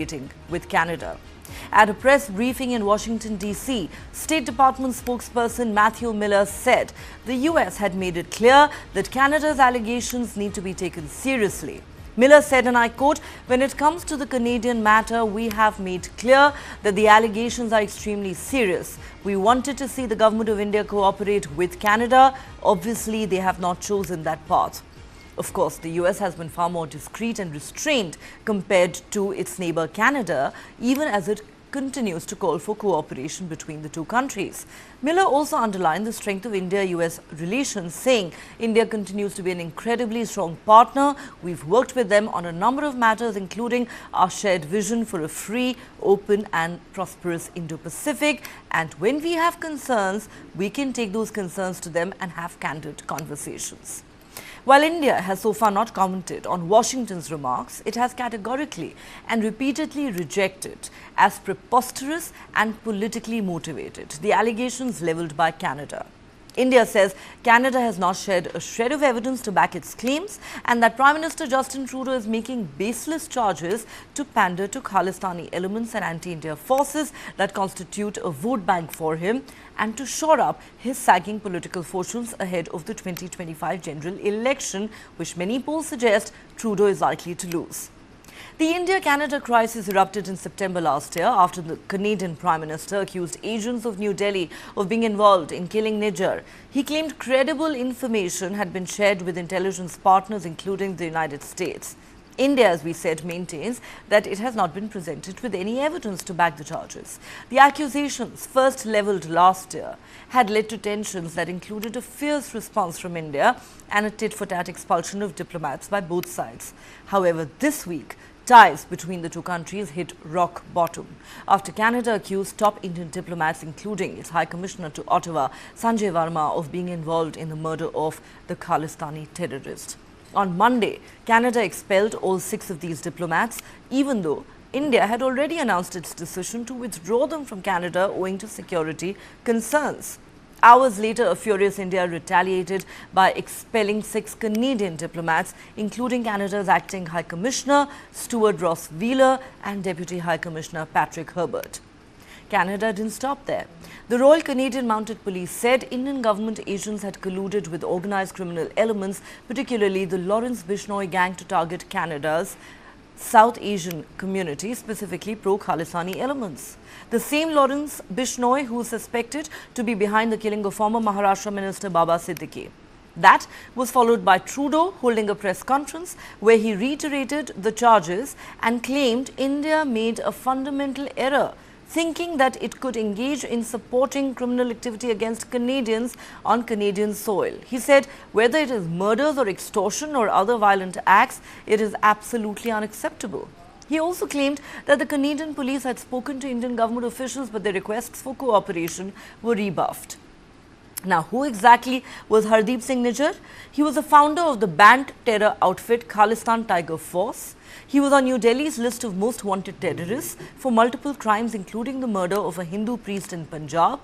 meeting with Canada. At a press briefing in Washington, D.C., State Department spokesperson Matthew Miller said the U.S. had made it clear that Canada's allegations need to be taken seriously. Miller said, and I quote, "When it comes to the Canadian matter, we have made clear that the allegations are extremely serious. We wanted to see the government of India cooperate with Canada. Obviously, they have not chosen that path." Of course, the US has been far more discreet and restrained compared to its neighbor Canada, even as it continues to call for cooperation between the two countries. Miller also underlined the strength of India-US relations, saying India continues to be an incredibly strong partner. We've worked with them on a number of matters, including our shared vision for a free, open and prosperous Indo-Pacific. And when we have concerns, we can take those concerns to them and have candid conversations. While India has so far not commented on Washington's remarks, it has categorically and repeatedly rejected as preposterous and politically motivated the allegations levelled by Canada. India says Canada has not shared a shred of evidence to back its claims and that Prime Minister Justin Trudeau is making baseless charges to pander to Khalistani elements and anti-India forces that constitute a vote bank for him and to shore up his sagging political fortunes ahead of the 2025 general election, which many polls suggest Trudeau is likely to lose. The India-Canada crisis erupted in September last year after the Canadian Prime Minister accused agents of New Delhi of being involved in killing Nijjar. He claimed credible information had been shared with intelligence partners, including the United States. India, as we said, maintains that it has not been presented with any evidence to back the charges. The accusations, first levelled last year, had led to tensions that included a fierce response from India and a tit-for-tat expulsion of diplomats by both sides. However, this week, ties between the two countries hit rock bottom after Canada accused top Indian diplomats, including its High Commissioner to Ottawa, Sanjay Verma, of being involved in the murder of the Khalistani terrorist. On Monday, Canada expelled all 6 of these diplomats, even though India had already announced its decision to withdraw them from Canada owing to security concerns. Hours later, a furious India retaliated by expelling 6 Canadian diplomats, including Canada's acting High Commissioner, Stuart Ross Wheeler, and Deputy High Commissioner Patrick Herbert. Canada didn't stop there. The Royal Canadian Mounted Police said Indian government agents had colluded with organized criminal elements, particularly the Lawrence Bishnoi gang, to target Canada's South Asian community, specifically pro-Khalistani elements. The same Lawrence Bishnoi who is suspected to be behind the killing of former Maharashtra Minister Baba Siddiqui. That was followed by Trudeau holding a press conference where he reiterated the charges and claimed India made a fundamental error, thinking that it could engage in supporting criminal activity against Canadians on Canadian soil. He said whether it is murders or extortion or other violent acts, it is absolutely unacceptable. He also claimed that the Canadian police had spoken to Indian government officials, but their requests for cooperation were rebuffed. Now, who exactly was Hardeep Singh Nijjar? He was the founder of the banned terror outfit Khalistan Tiger Force. He was on New Delhi's list of most wanted terrorists for multiple crimes, including the murder of a Hindu priest in Punjab.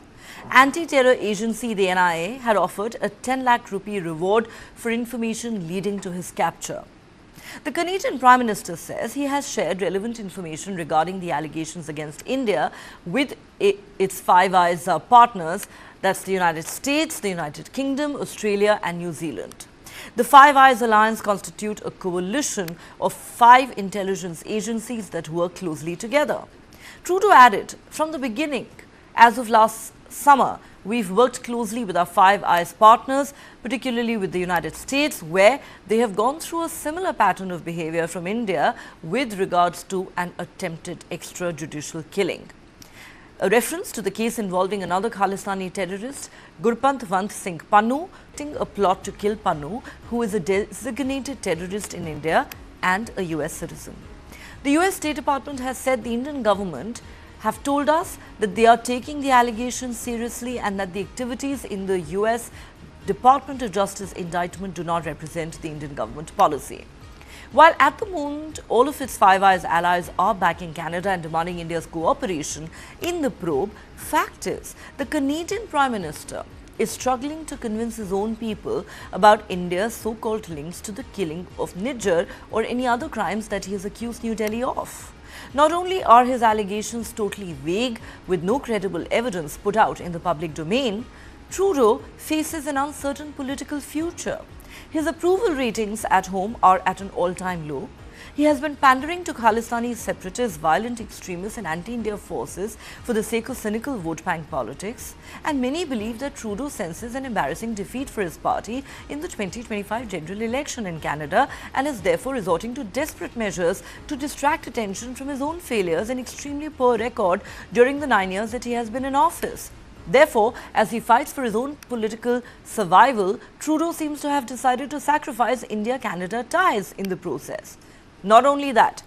Anti-terror agency, the NIA, had offered a 10 lakh rupee reward for information leading to his capture. The Canadian Prime Minister says he has shared relevant information regarding the allegations against India with its Five Eyes partners, that's the United States, the United Kingdom, Australia and New Zealand. The Five Eyes Alliance constitute a coalition of 5 intelligence agencies that work closely together. Trudeau added, from the beginning, as of last summer, we've worked closely with our Five Eyes partners, particularly with the United States, where they have gone through a similar pattern of behavior from India with regards to an attempted extrajudicial killing. A reference to the case involving another Khalistani terrorist, Gurpant Singh Pannun, a plot to kill Pannun, who is a designated terrorist in India and a US citizen. The US State Department has said the Indian government have told us that they are taking the allegations seriously and that the activities in the US Department of Justice indictment do not represent the Indian government policy. While at the moment all of its Five Eyes allies are backing Canada and demanding India's cooperation in the probe, fact is the Canadian Prime Minister is struggling to convince his own people about India's so-called links to the killing of Nijjar or any other crimes that he has accused New Delhi of. Not only are his allegations totally vague, with no credible evidence put out in the public domain, Trudeau faces an uncertain political future. His approval ratings at home are at an all-time low. He has been pandering to Khalistani separatists, violent extremists and anti-India forces for the sake of cynical vote bank politics. And many believe that Trudeau senses an embarrassing defeat for his party in the 2025 general election in Canada and is therefore resorting to desperate measures to distract attention from his own failures and extremely poor record during the 9 years that he has been in office. Therefore, as he fights for his own political survival, Trudeau seems to have decided to sacrifice India-Canada ties in the process. Not only that,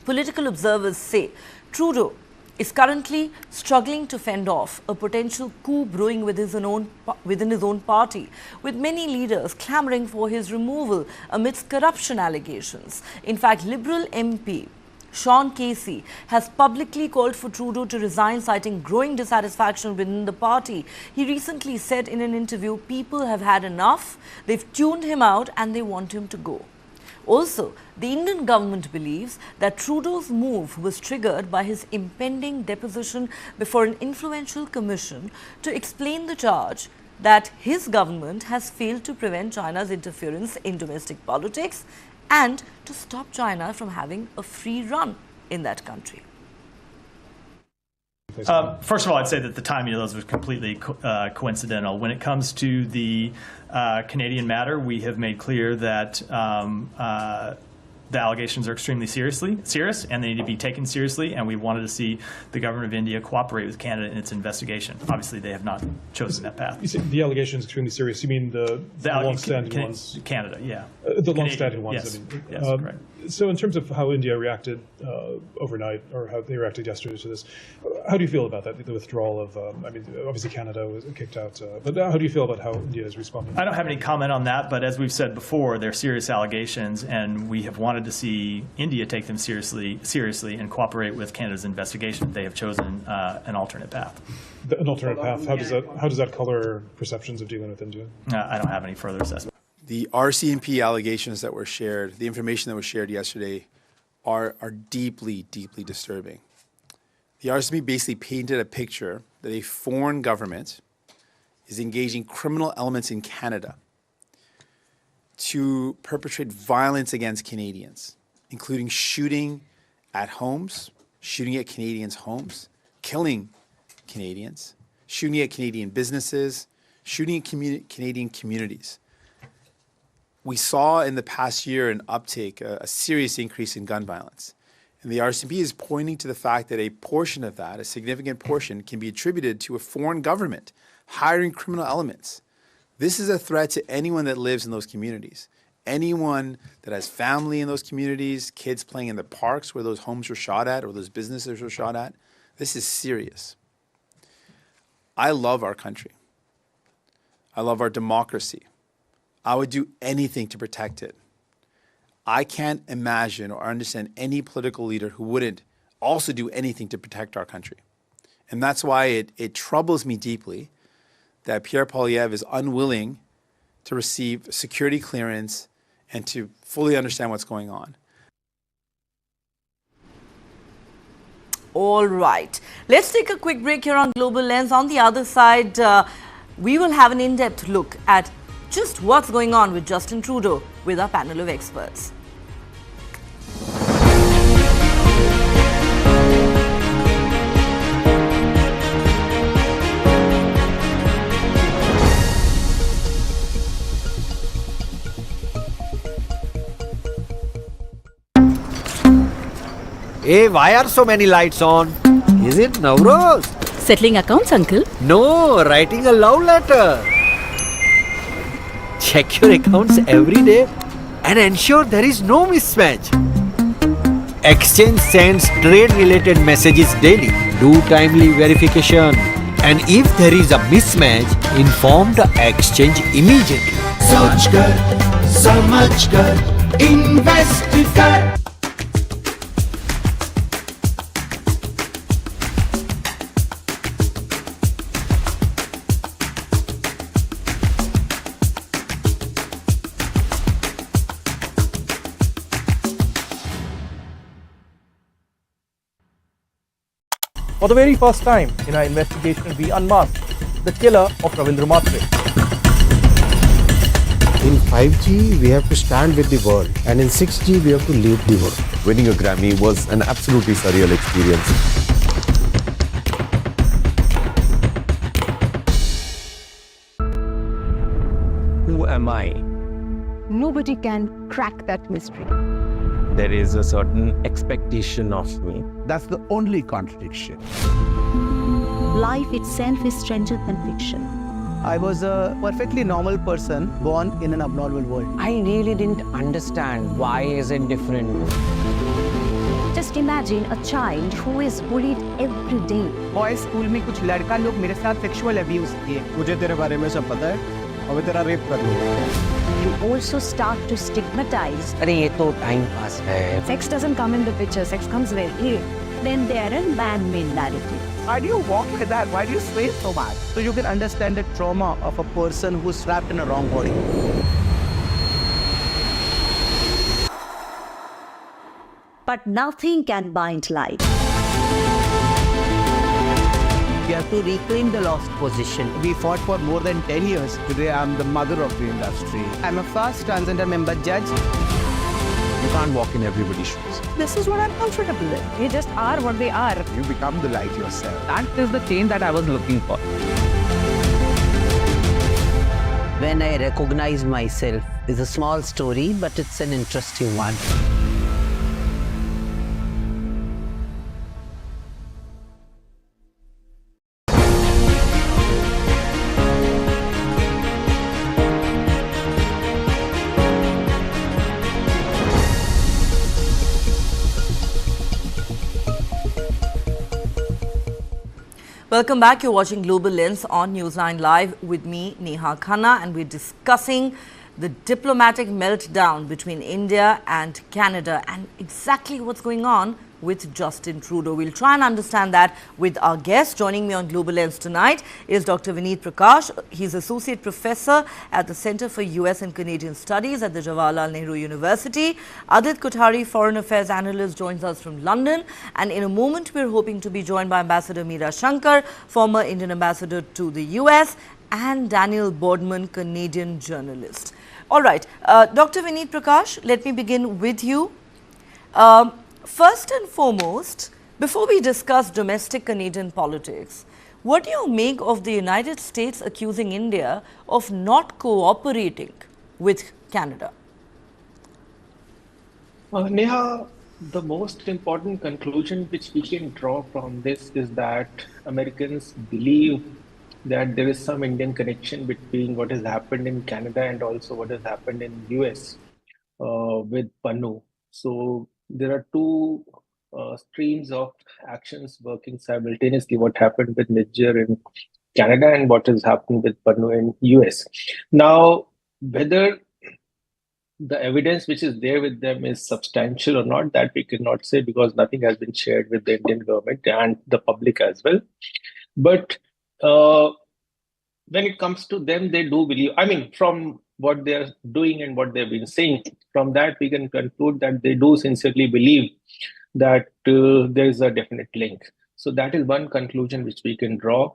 political observers say Trudeau is currently struggling to fend off a potential coup brewing within his own party, with many leaders clamoring for his removal amidst corruption allegations. In fact, Liberal MP Sean Casey has publicly called for Trudeau to resign, citing growing dissatisfaction within the party. He recently said in an interview, people have had enough, they've tuned him out and they want him to go. Also, the Indian government believes that Trudeau's move was triggered by his impending deposition before an influential commission to explain the charge that his government has failed to prevent China's interference in domestic politics and to stop China from having a free run in that country. First of all, I'd say that the timing of those was completely coincidental. When it comes to the Canadian matter, we have made clear that the allegations are extremely serious and they need to be taken seriously, and we wanted to see the government of India cooperate with Canada in its investigation. Obviously, they have not chosen that path. You say the allegations extremely serious. You mean the long-standing ones? Canada, yeah. The long-standing ones. Yes, I mean. yes, correct. So in terms of how India reacted overnight, or how they reacted yesterday to this, how do you feel about that, the withdrawal of, I mean, obviously Canada was kicked out, but how do you feel about how India is responding? I don't have any comment on that, but as we've said before, they're serious allegations, and we have wanted to see India take them seriously and cooperate with Canada's investigation. They have chosen an alternate path. An alternate path? How does that color perceptions of dealing with India? I don't have any further assessment. The RCMP allegations that were shared, the information that was shared yesterday, are deeply, deeply disturbing. The RCMP basically painted a picture that a foreign government is engaging criminal elements in Canada to perpetrate violence against Canadians, including shooting at homes, shooting at Canadians' homes, killing Canadians, shooting at Canadian businesses, shooting at Canadian communities. We saw in the past year an uptake, a serious increase in gun violence. And the RCMP is pointing to the fact that a portion of that, a significant portion, can be attributed to a foreign government hiring criminal elements. This is a threat to anyone that lives in those communities. Anyone that has family in those communities, kids playing in the parks where those homes were shot at or those businesses were shot at. This is serious. I love our country. I love our democracy. I would do anything to protect it. I can't imagine or understand any political leader who wouldn't also do anything to protect our country. And that's why it troubles me deeply that Pierre Poilievre is unwilling to receive security clearance and to fully understand what's going on. All right. Let's take a quick break here on Global Lens. On the other side, we will have an in-depth look at just what's going on with Justin Trudeau with our panel of experts. Hey, why are so many lights on? Is it Navroz? Settling accounts, uncle? No, writing a love letter. Check your accounts every day and ensure there is no mismatch. Exchange sends trade-related messages daily. Do timely verification. And if there is a mismatch, inform the exchange immediately. Soch kar, samajh kar, invest kar. For the very first time in our investigation, we unmasked the killer of Ravindra Matre. In 5G, we have to stand with the world, and in 6G, we have to lead the world. Winning a Grammy was an absolutely surreal experience. Who am I? Nobody can crack that mystery. There is a certain expectation of me. That's the only contradiction. Life itself is stranger than fiction. I was a perfectly normal person born in an abnormal world. I really didn't understand why is it different. Just imagine a child who is bullied every day. Boys school में कुछ लड़का लोग मेरे साथ sexual abuse किए. मुझे तेरे बारे में सब पता है, और मैं तेरा rape कर लूँगा. You also start to stigmatize. अरे ये तो time pass है. Sex doesn't come in the picture, sex comes very late. Then there are man-made narratives. Why do you walk like that? Why do you sway so much? So you can understand the trauma of a person who's trapped in a wrong body. But nothing can bind light. We have to reclaim the lost position. We fought for more than 10 years. Today, I'm the mother of the industry. I'm a first transgender member judge. You can't walk in everybody's shoes. This is what I'm comfortable with. They just are what they are. You become the light yourself. That is the change that I was looking for. When I recognize myself, it's a small story, but it's an interesting one. Welcome back. You're watching Global Lens on News9 Live with me, Neha Khanna, and we're discussing the diplomatic meltdown between India and Canada and exactly what's going on with Justin Trudeau. We'll try and understand that with our guest. Joining me on Global Lens tonight is Dr. Vineet Prakash. He's Associate Professor at the Center for US and Canadian Studies at the Jawaharlal Nehru University. Adit Kothari, Foreign Affairs Analyst, joins us from London. And in a moment, we're hoping to be joined by Ambassador Meera Shankar, former Indian Ambassador to the US, and Daniel Boardman, Canadian journalist. All right, Dr. Vineet Prakash, let me begin with you. First and foremost, before we discuss domestic Canadian politics, what do you make of the United States accusing India of not cooperating with Canada? Neha, the most important conclusion which we can draw from this is that Americans believe that there is some Indian connection between what has happened in Canada and also what has happened in US with Pannun. So there are two streams of actions working simultaneously, what happened with Nijjar in Canada and what has happened with Pannun in US. Now, whether the evidence which is there with them is substantial or not, that we cannot say because nothing has been shared with the Indian government and the public as well. But when it comes to them, they do believe, I mean, from what they're doing and what they've been saying, from that we can conclude that they do sincerely believe that there is a definite link. So that is one conclusion which we can draw.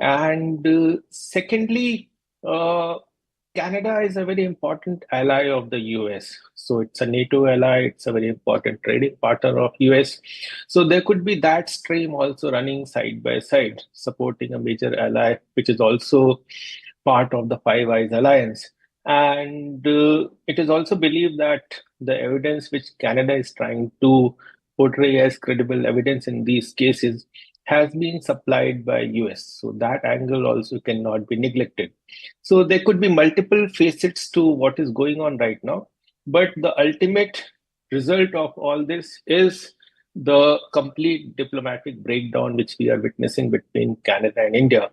And secondly, Canada is a very important ally of the US. So it's a NATO ally, it's a very important trading partner of US. So there could be that stream also running side by side, supporting a major ally, which is also part of the Five Eyes Alliance. And it is also believed that the evidence which Canada is trying to portray as credible evidence in these cases has been supplied by US. So that angle also cannot be neglected. So there could be multiple facets to what is going on right now. But the ultimate result of all this is the complete diplomatic breakdown which we are witnessing between Canada and India.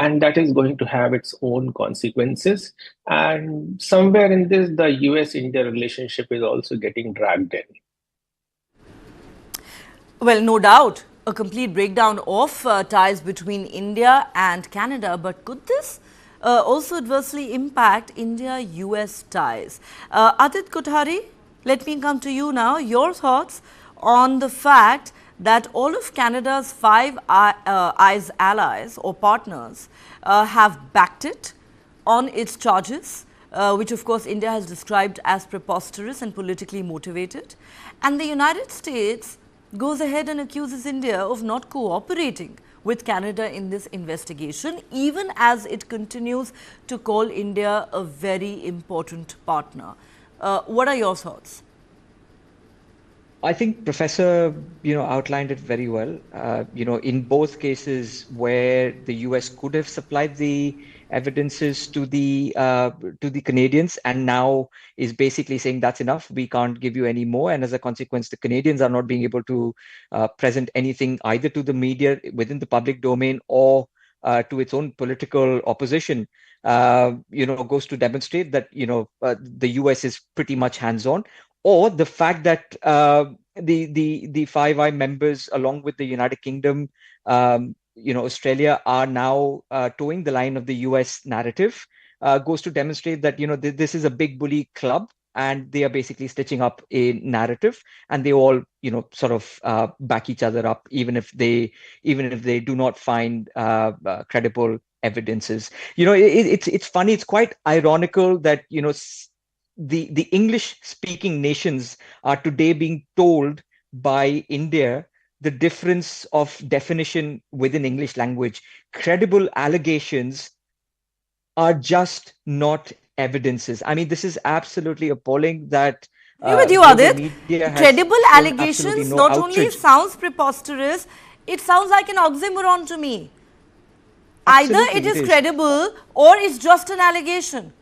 And that is going to have its own consequences. And somewhere in this, the US-India relationship is also getting dragged in. Well, no doubt, a complete breakdown of ties between India and Canada. But could this also adversely impact India-US ties? Adit Kothari, let me come to you now. Your thoughts on the fact that all of Canada's Five Eyes allies or partners have backed it on its charges, which of course India has described as preposterous and politically motivated. And the United States goes ahead and accuses India of not cooperating with Canada in this investigation, even as it continues to call India a very important partner. What are your thoughts? I think Professor, outlined it very well. In both cases where the US could have supplied the evidences to the Canadians, and now is basically saying that's enough, we can't give you any more, and as a consequence, the Canadians are not being able to present anything either to the media within the public domain or to its own political opposition. Goes to demonstrate that the US is pretty much hands-on. Or the fact that the Five Eyes members, along with the United Kingdom, Australia, are now towing the line of the US narrative, goes to demonstrate that this is a big bully club, and they are basically stitching up a narrative, and they all sort of back each other up, even if they do not find credible evidences. It's funny. It's quite ironical that the English speaking nations are today being told by India the difference of definition within English language. Credible allegations are just not evidences. I mean, this is absolutely appalling that agree with you, Adit. Credible allegations not only sounds preposterous, it sounds like an oxymoron to me. Absolutely, either it is credible or it's just an allegation.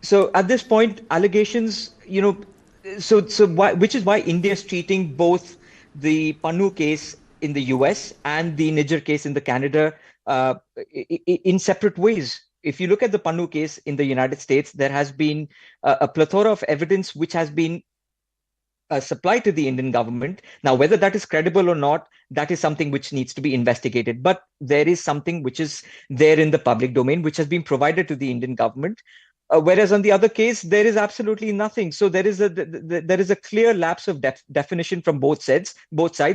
So at this point, allegations, which is why India is treating both the Pannun case in the US and the Nijjar case in the Canada in separate ways. If you look at the Pannun case in the United States, there has been a plethora of evidence which has been supplied to the Indian government. Now, whether that is credible or not, that is something which needs to be investigated. But there is something which is there in the public domain, which has been provided to the Indian government. Whereas on the other case, there is absolutely nothing. So there is a clear lapse of definition from both sides,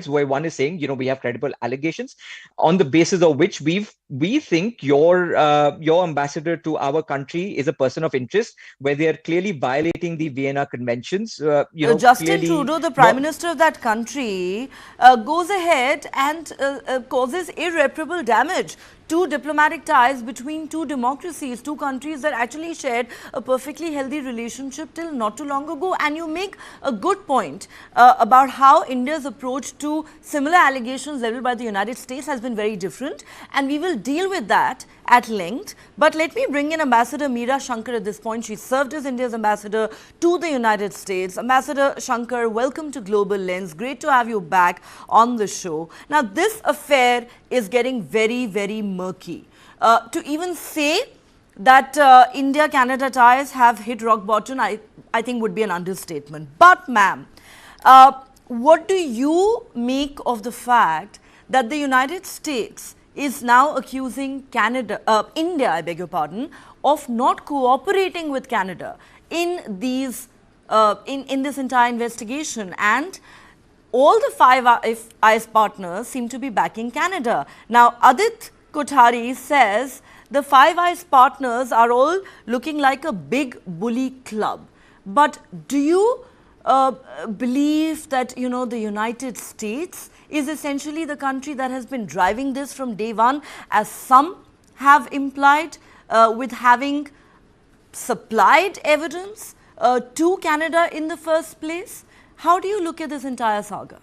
where one is saying, we have credible allegations on the basis of which we think your ambassador to our country is a person of interest, where they are clearly violating the Vienna Conventions. Justin Trudeau, the Prime Minister of that country, goes ahead and causes irreparable damage to diplomatic ties between two democracies, two countries that actually shared a perfectly healthy relationship till not too long ago. And you make a good point about how India's approach to similar allegations leveled by the United States has been very different, and we will deal with that at length. But let me bring in Ambassador Meera Shankar at this point. She served as India's ambassador to the United States. Ambassador Shankar, welcome to Global Lens. Great to have you back on the show. Now, this affair is getting very, very murky. To even say that India-Canada ties have hit rock bottom, I think would be an understatement. But ma'am, what do you make of the fact that the United States is now accusing India, I beg your pardon, of not cooperating with Canada in these in this entire investigation, and all the Five Eyes partners seem to be backing Canada. Now, Adit Kothari says the Five Eyes partners are all looking like a big bully club. But do you believe that, the United States is essentially the country that has been driving this from day one, as some have implied, with having supplied evidence to Canada in the first place? How do you look at this entire saga?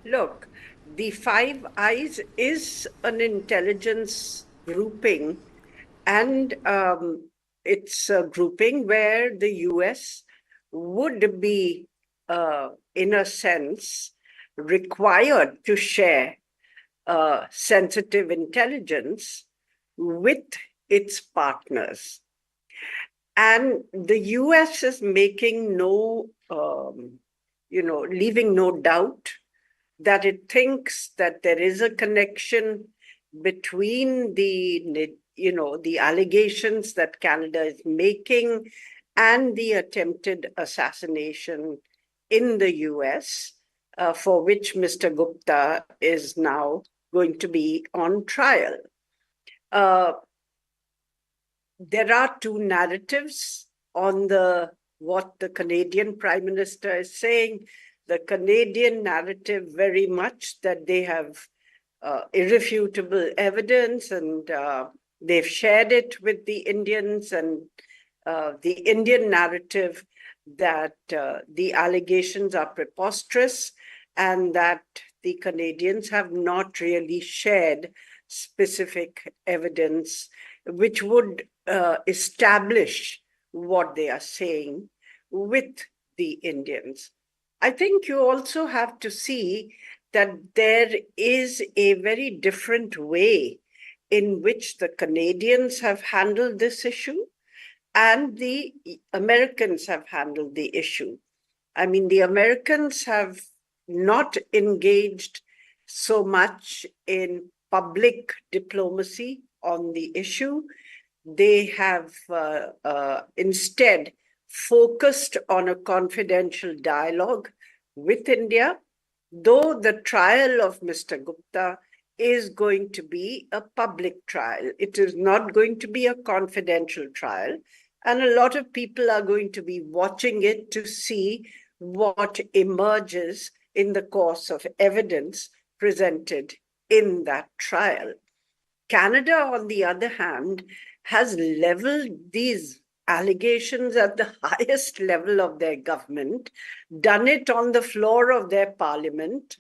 Look, the Five Eyes is an intelligence grouping, and it's a grouping where the US would be, in a sense, required to share sensitive intelligence with its partners. And the US is making leaving no doubt that it thinks that there is a connection between the allegations that Canada is making and the attempted assassination in the US. for which Mr. Gupta is now going to be on trial. There are two narratives on what the Canadian Prime Minister is saying. The Canadian narrative very much that they have irrefutable evidence and they've shared it with the Indians, and the Indian narrative that the allegations are preposterous and that the Canadians have not really shared specific evidence which would establish what they are saying with the Indians. I think you also have to see that there is a very different way in which the Canadians have handled this issue and the Americans have handled the issue. I mean, the Americans have not engaged so much in public diplomacy on the issue. They have instead focused on a confidential dialogue with India, though the trial of Mr. Gupta is going to be a public trial. It is not going to be a confidential trial. And a lot of people are going to be watching it to see what emerges in the course of evidence presented in that trial. Canada, on the other hand, has leveled these allegations at the highest level of their government, done it on the floor of their parliament,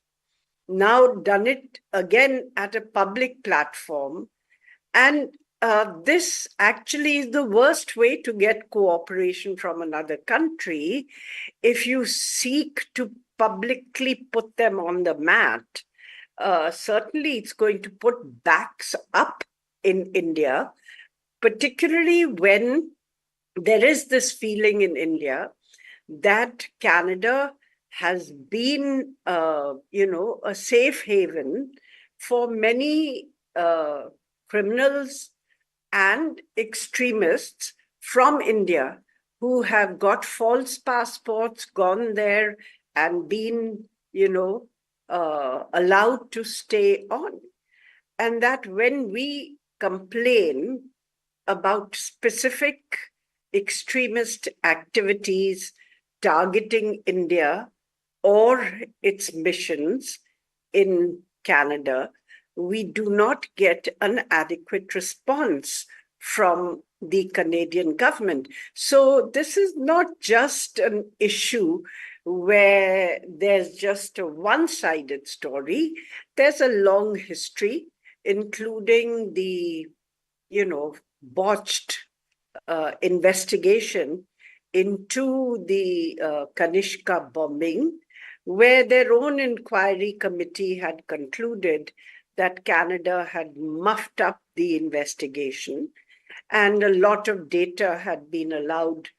now done it again at a public platform. And this actually is the worst way to get cooperation from another country. If you seek to publicly put them on the mat, certainly it's going to put backs up in India, particularly when there is this feeling in India that Canada has been, a safe haven for many criminals and extremists from India who have got false passports, gone there and been, allowed to stay on. And that when we complain about specific extremist activities targeting India or its missions in Canada, we do not get an adequate response from the Canadian government. So this is not just an issue where there's just a one-sided story. There's a long history, including the, botched investigation into the Kanishka bombing, where their own inquiry committee had concluded that Canada had muffed up the investigation and a lot of data had been allowed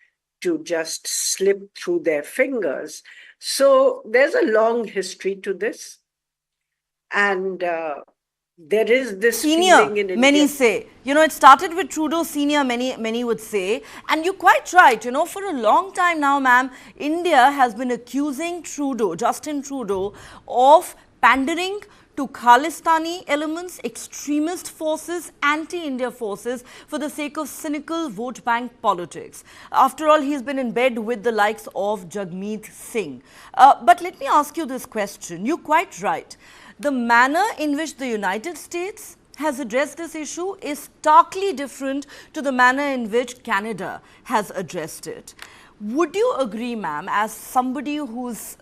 to just slip through their fingers. So there's a long history to this. And there is this feeling in India. Many say, it started with Trudeau senior, many would say, and you're quite right, for a long time now, ma'am, India has been accusing Justin Trudeau, of pandering to Khalistani elements, extremist forces, anti-India forces for the sake of cynical vote bank politics. After all, he's been in bed with the likes of Jagmeet Singh. But let me ask you this question. You're quite right. The manner in which the United States has addressed this issue is starkly different to the manner in which Canada has addressed it. Would you agree, ma'am, as somebody who's,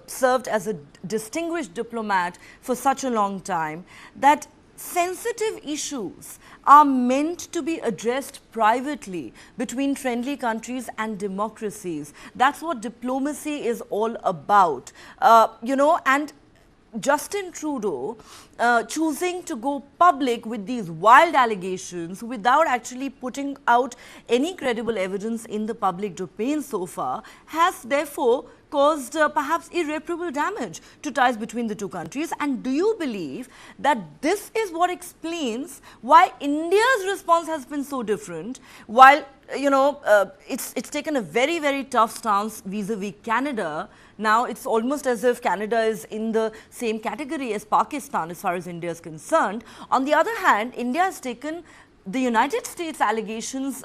served as a distinguished diplomat for such a long time, that sensitive issues are meant to be addressed privately between friendly countries and democracies? That's what diplomacy is all about, and Justin Trudeau choosing to go public with these wild allegations without actually putting out any credible evidence in the public domain so far has therefore caused perhaps irreparable damage to ties between the two countries? And do you believe that this is what explains why India's response has been so different, while it's taken a very, very tough stance vis-a-vis Canada? Now it's almost as if Canada is in the same category as Pakistan as far as India is concerned. On the other hand, India has taken the United States allegations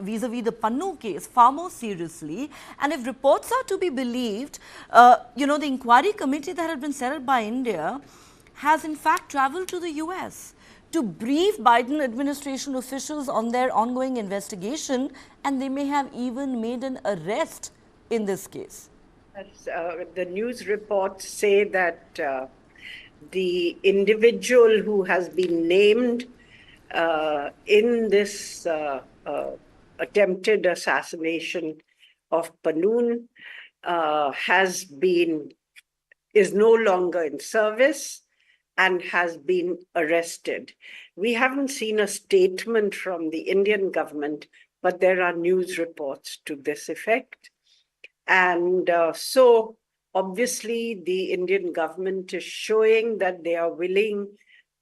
vis-a-vis the Pannun case far more seriously. And if reports are to be believed, the inquiry committee that had been set up by India has in fact traveled to the US to brief Biden administration officials on their ongoing investigation, and they may have even made an arrest in this case. The news reports say that the individual who has been named in this attempted assassination of Pannun is no longer in service and has been arrested. We haven't seen a statement from the Indian government, but there are news reports to this effect. And so obviously the Indian government is showing that they are willing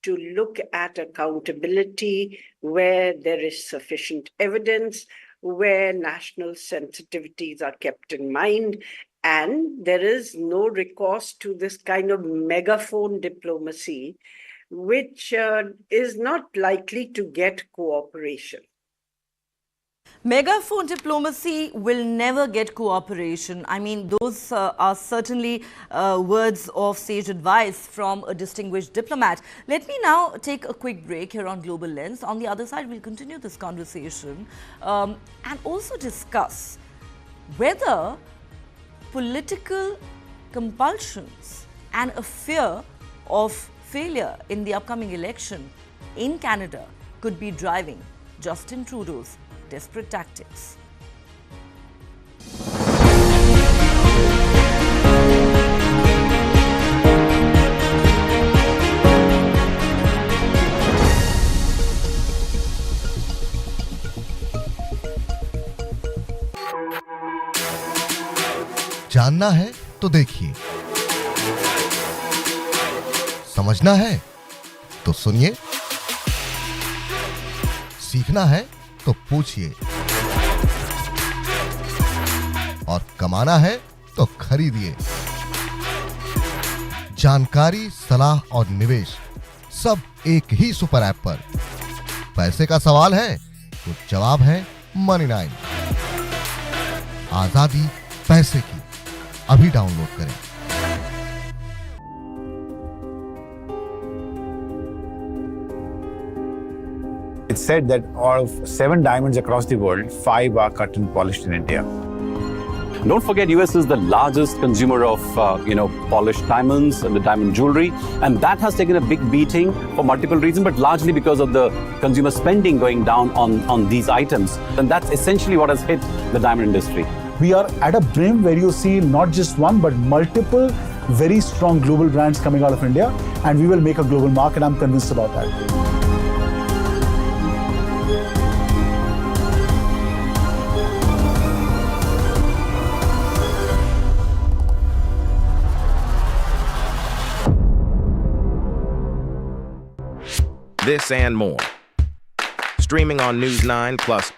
to look at accountability where there is sufficient evidence, where national sensitivities are kept in mind, and there is no recourse to this kind of megaphone diplomacy, which is not likely to get cooperation. Megaphone diplomacy will never get cooperation. I mean, those are certainly words of sage advice from a distinguished diplomat. Let me now take a quick break here on Global Lens. On the other side, we'll continue this conversation and also discuss whether political compulsions and a fear of failure in the upcoming election in Canada could be driving Justin Trudeau's desperate tactics. जानना है तो देखिए, समझना है तो सुनिए, सीखना है तो पूछिए, और कमाना है तो खरीदिए। जानकारी, सलाह और निवेश सब एक ही सुपर ऐप पर। पैसे का सवाल है तो जवाब है Money9। आजादी पैसे की, अभी डाउनलोड करें। It's said that out of 7 diamonds across the world, 5 are cut and polished in India. Don't forget, US is the largest consumer of, polished diamonds and the diamond jewelry, and that has taken a big beating for multiple reasons, but largely because of the consumer spending going down on these items, and that's essentially what has hit the diamond industry. We are at a brim where you see not just one, but multiple very strong global brands coming out of India, and we will make a global mark, and I'm convinced about that. This and more. Streaming on News9 plus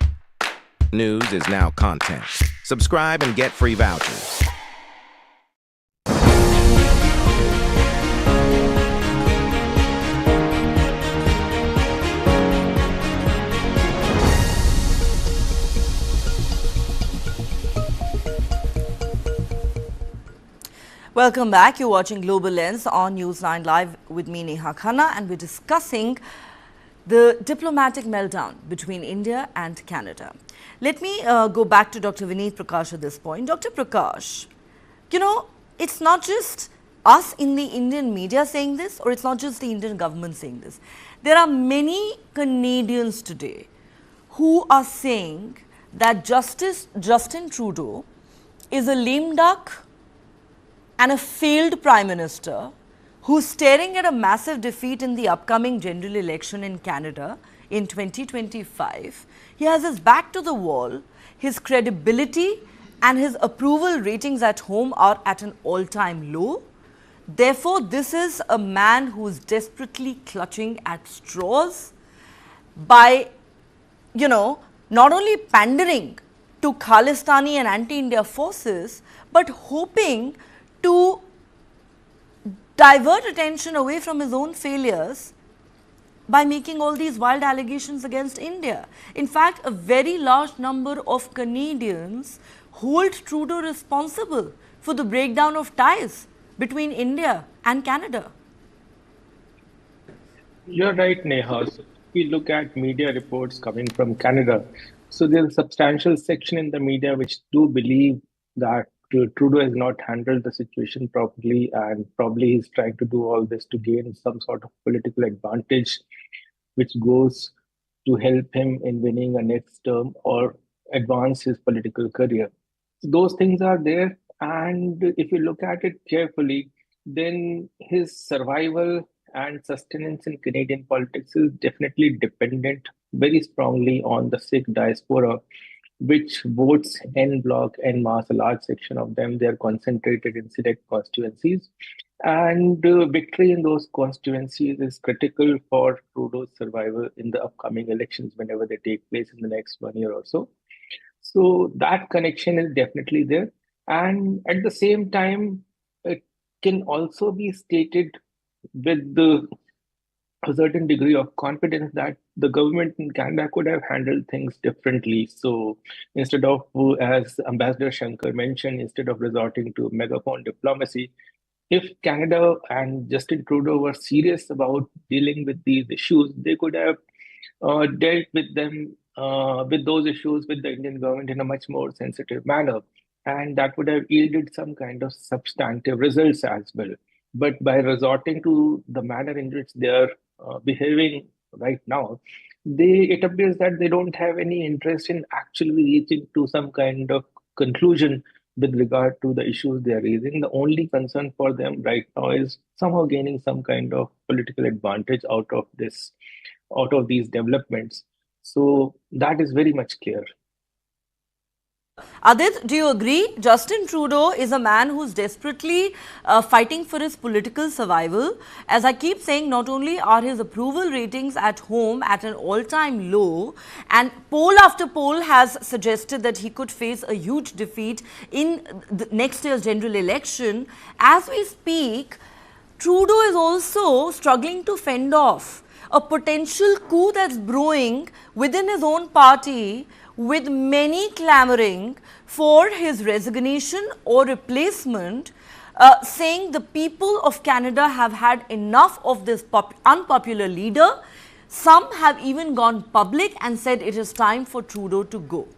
news is now content. Subscribe and get free vouchers. Welcome back. You're watching Global Lens on News9 Live with me, Neha Khanna, and we're discussing the diplomatic meltdown between India and Canada. Let me go back to Dr. Vineet Prakash at this point. Dr. Prakash, it's not just us in the Indian media saying this, or it's not just the Indian government saying this. There are many Canadians today who are saying that Justin Trudeau is a lame duck and a failed Prime Minister who's staring at a massive defeat in the upcoming general election in Canada in 2025. He has his back to the wall. His credibility and his approval ratings at home are at an all-time low. Therefore, this is a man who is desperately clutching at straws by, not only pandering to Khalistani and anti-India forces, but hoping to divert attention away from his own failures by making all these wild allegations against India. In fact, a very large number of Canadians hold Trudeau responsible for the breakdown of ties between India and Canada. You're right, Neha. So if we look at media reports coming from Canada, so there's a substantial section in the media which do believe that Trudeau has not handled the situation properly, and probably he's trying to do all this to gain some sort of political advantage, which goes to help him in winning a next term or advance his political career. So those things are there, and if you look at it carefully, then his survival and sustenance in Canadian politics is definitely dependent very strongly on the Sikh diaspora, which votes en bloc, en masse, a large section of them. They are concentrated in select constituencies. And victory in those constituencies is critical for Trudeau's survival in the upcoming elections, whenever they take place in the next 1 year or so. So that connection is definitely there. And at the same time, it can also be stated with a certain degree of confidence that the government in Canada could have handled things differently. So instead of, as Ambassador Shankar mentioned, instead of resorting to megaphone diplomacy, if Canada and Justin Trudeau were serious about dealing with these issues, they could have dealt with them, with those issues with the Indian government in a much more sensitive manner. And that would have yielded some kind of substantive results as well. But by resorting to the manner in which they are behaving right now, it appears that they don't have any interest in actually reaching to some kind of conclusion with regard to the issues they are raising. The only concern for them right now is somehow gaining some kind of political advantage out of these developments. So that is very much clear. Adit, do you agree? Justin Trudeau is a man who's desperately fighting for his political survival. As I keep saying, not only are his approval ratings at home at an all-time low, and poll after poll has suggested that he could face a huge defeat in the next year's general election. As we speak, Trudeau is also struggling to fend off a potential coup that's brewing within his own party, with many clamoring for his resignation or replacement, saying the people of Canada have had enough of this unpopular leader. Some have even gone public and said it is time for Trudeau to go.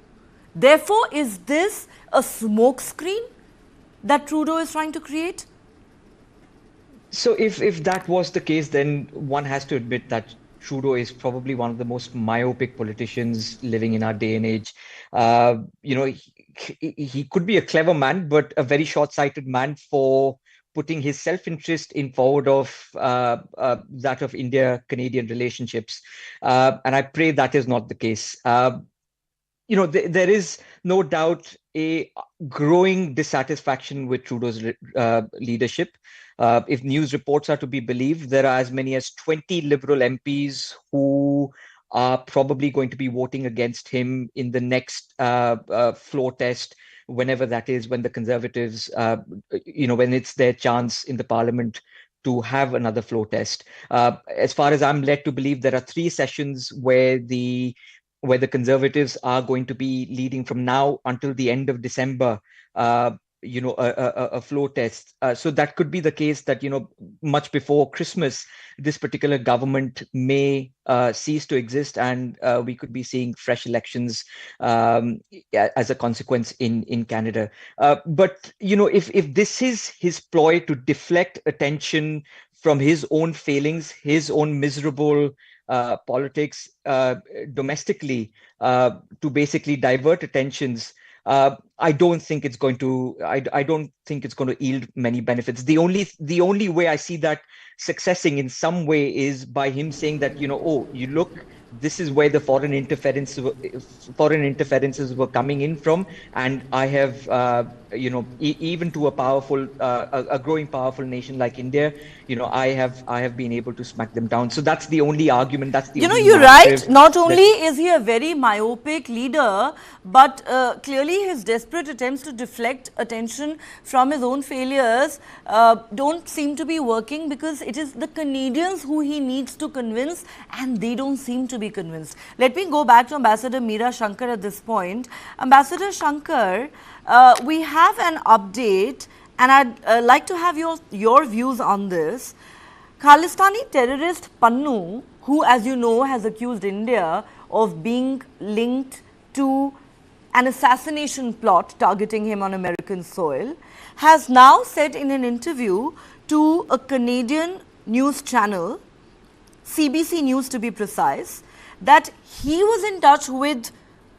Therefore, is this a smokescreen that Trudeau is trying to create? So if that was the case, then one has to admit that Trudeau is probably one of the most myopic politicians living in our day and age. He could be a clever man, but a very short-sighted man for putting his self-interest in forward of that of India-Canadian relationships. And I pray that is not the case. There is no doubt a growing dissatisfaction with Trudeau's leadership. If news reports are to be believed, there are as many as 20 Liberal MPs who are probably going to be voting against him in the next floor test, whenever that is, when the Conservatives, when it's their chance in the Parliament to have another floor test. As far as I'm led to believe, there are 3 sessions where the Conservatives are going to be leading from now until the end of December, a floor test. So that could be the case that, much before Christmas, this particular government may cease to exist, and we could be seeing fresh elections as a consequence in Canada. But, if this is his ploy to deflect attention from his own failings, his own miserable politics domestically, to basically divert attentions, I don't think it's going to. I don't think it's going to yield many benefits. The only way I see that successing in some way is by him saying that, oh, you look, this is where the foreign interferences were coming in from, and I have, even to a growing powerful nation like India, I have been able to smack them down. So that's the only argument. That's the only you're right. narrative Not only is he a very myopic leader, but clearly his desperate attempts to deflect attention from his own failures don't seem to be working, because it is the Canadians who he needs to convince, and they don't seem to be convinced. Let me go back to Ambassador Meera Shankar at this point. Ambassador Shankar, we have an update, and I'd like to have your views on this. Khalistani terrorist Pannun, who, as you know, has accused India of being linked to an assassination plot targeting him on American soil, has now said in an interview to a Canadian news channel, CBC News to be precise, that he was in touch with